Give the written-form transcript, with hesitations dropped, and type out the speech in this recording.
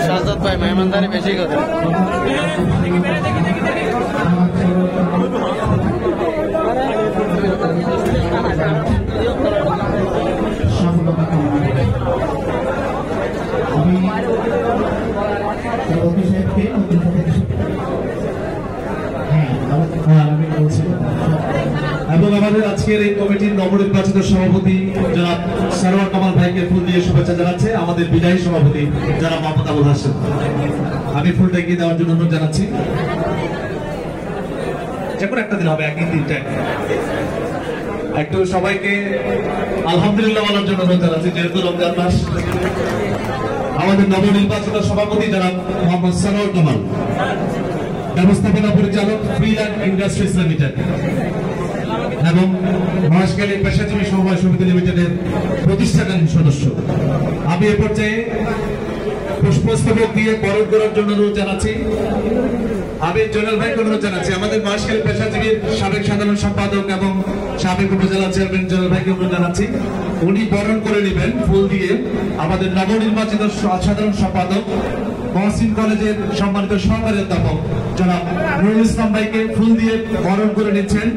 শাহজাদ ভাই মেহমানদারি বেশি করে। এবং আমাদের আজকের এই কমিটির নবনির্বাচিত সভাপতি যারা সারোয়ার কামাল ভাইকে ফুল দিয়ে শুভেচ্ছা জানাচ্ছে, আমাদের বিদায়ী সভাপতি যারা মোহাম্মদ আবুল হাসেম, আমি ফুলটা এগিয়ে দেওয়ার জন্য অনুরোধ জানাচ্ছি। যেমন একটা দিন হবে, একই দিনটা একটু সবাইকে আলহামদুলিল্লাহ বলার জন্য অনুরোধ জানাচ্ছি, যেহেতু রমজান মাস। আমাদের নবনির্বাচিত সভাপতি যারা মোহাম্মদ সারোয়ার কামাল, ব্যবস্থাপনা পরিচালক ফ্রিল্যান্ড ইন্ডাস্ট্রিজ লিমিটেড এবং মহেশখালী পেশাজীবী সমবায় সমিতি লিমিটেডের প্রতিষ্ঠাকালীন সদস্য। আমি এ পর্যায়ে পুষ্পস্তবক দিয়ে বরণ করার জন্য অনুরোধ জানাচ্ছি। আমি জোনাল ভাইকে অনুরোধ জানাচ্ছি, আমাদের মহেশখালী পেশাজীবীর সাবেক সাধারণ সম্পাদক এবং সাবেক উপজেলা চেয়ারম্যান জোনাল ভাইকে অনুরোধ জানাচ্ছি, উনি বরণ করে নেবেন ফুল দিয়ে আমাদের নবনির্বাচিত সাধারণ সম্পাদক মহসিন কলেজের সম্মানিত সহকারী অধ্যাপক জনাব নুরুল ইসলাম ভাইকে ফুল দিয়ে বরণ করে নিচ্ছেন।